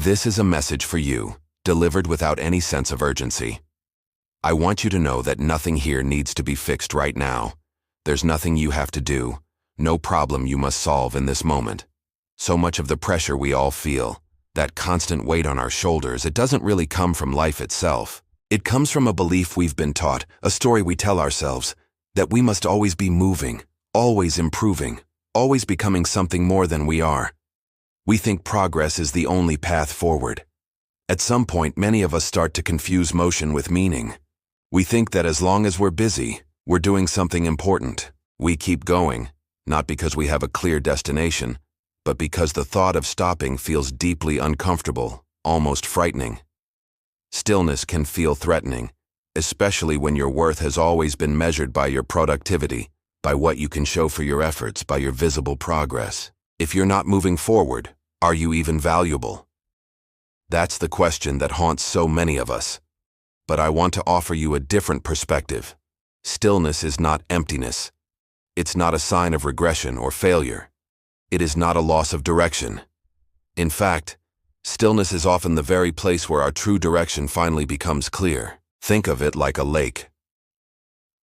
This is a message for you, delivered without any sense of urgency. I want you to know that nothing here needs to be fixed right now. There's nothing you have to do, no problem you must solve in this moment. So much of the pressure we all feel, that constant weight on our shoulders, it doesn't really come from life itself. It comes from a belief we've been taught, a story we tell ourselves, that we must always be moving, always improving, always becoming something more than we are. We think progress is the only path forward. At some point, many of us start to confuse motion with meaning. We think that as long as we're busy, we're doing something important. We keep going, not because we have a clear destination, but because the thought of stopping feels deeply uncomfortable, almost frightening. Stillness can feel threatening, especially when your worth has always been measured by your productivity, by what you can show for your efforts, by your visible progress. If you're not moving forward, are you even valuable? That's the question that haunts so many of us. But I want to offer you a different perspective. Stillness is not emptiness. It's not a sign of regression or failure. It is not a loss of direction. In fact, stillness is often the very place where our true direction finally becomes clear. Think of it like a lake.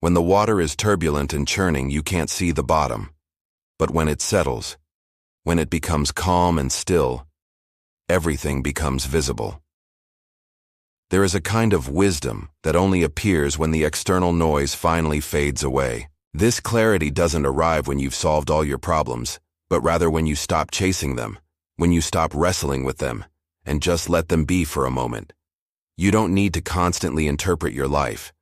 When the water is turbulent and churning, you can't see the bottom. But when it settles, when it becomes calm and still, everything becomes visible. There is a kind of wisdom that only appears when the external noise finally fades away. This clarity doesn't arrive when you've solved all your problems, but rather when you stop chasing them, when you stop wrestling with them, and just let them be for a moment. You don't need to constantly interpret your life.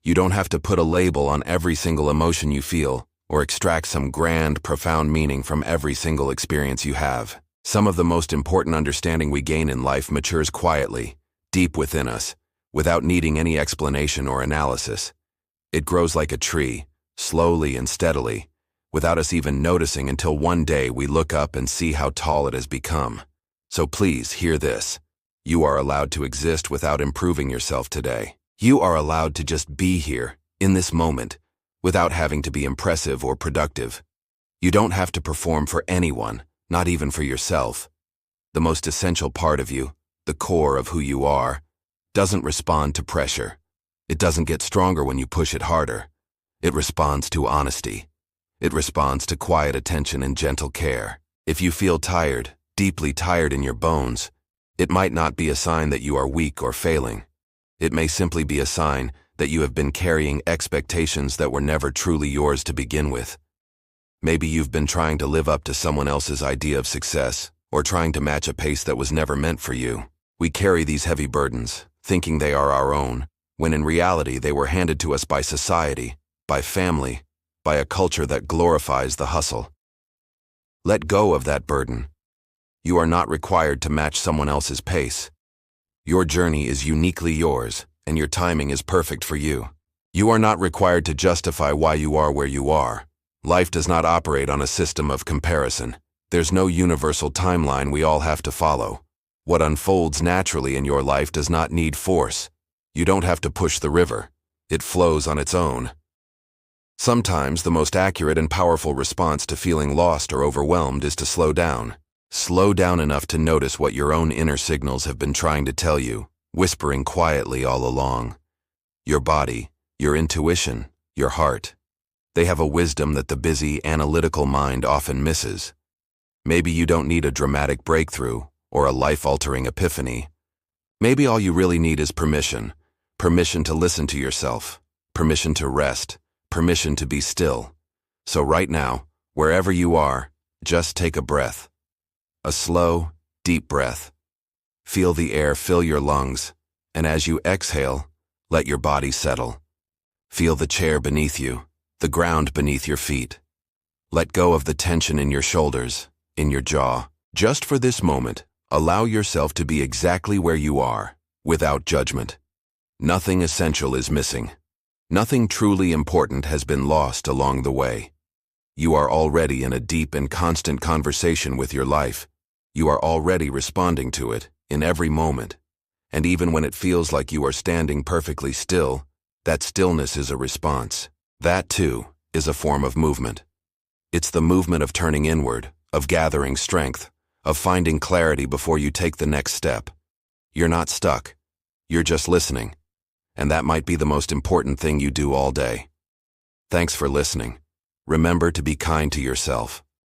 You don't have to put a label on every single emotion you feel, or extract some grand, profound meaning from every single experience you have. Some of the most important understanding we gain in life matures quietly, deep within us, without needing any explanation or analysis. It grows like a tree, slowly and steadily, without us even noticing until one day we look up and see how tall it has become. So please hear this. You are allowed to exist without improving yourself today. You are allowed to just be here, in this moment, without having to be impressive or productive. You don't have to perform for anyone, not even for yourself. The most essential part of you, the core of who you are, doesn't respond to pressure. It doesn't get stronger when you push it harder. It responds to honesty. It responds to quiet attention and gentle care. If you feel tired, deeply tired in your bones, it might not be a sign that you are weak or failing. It may simply be a sign that you have been carrying expectations that were never truly yours to begin with. Maybe you've been trying to live up to someone else's idea of success, or trying to match a pace that was never meant for you. We carry these heavy burdens, thinking they are our own, when in reality they were handed to us by society, by family, by a culture that glorifies the hustle. Let go of that burden. You are not required to match someone else's pace. Your journey is uniquely yours, and your timing is perfect for you. You are not required to justify why you are where you are. Life does not operate on a system of comparison. There's no universal timeline we all have to follow. What unfolds naturally in your life does not need force. You don't have to push the river. It flows on its own. Sometimes the most accurate and powerful response to feeling lost or overwhelmed is to slow down. Slow down enough to notice what your own inner signals have been trying to tell you, whispering quietly all along. Your body, your intuition, your heart. They have a wisdom that the busy, analytical mind often misses. Maybe you don't need a dramatic breakthrough or a life-altering epiphany. Maybe all you really need is permission. Permission to listen to yourself. Permission to rest. Permission to be still. So right now, wherever you are, just take a breath. A slow, deep breath. Feel the air fill your lungs, and as you exhale, let your body settle. Feel the chair beneath you, the ground beneath your feet. Let go of the tension in your shoulders, in your jaw. Just for this moment, allow yourself to be exactly where you are, without judgment. Nothing essential is missing. Nothing truly important has been lost along the way. You are already in a deep and constant conversation with your life. You are already responding to it, in every moment. And even when it feels like you are standing perfectly still, that stillness is a response. That, too, is a form of movement. It's the movement of turning inward, of gathering strength, of finding clarity before you take the next step. You're not stuck. You're just listening. And that might be the most important thing you do all day. Thanks for listening. Remember to be kind to yourself.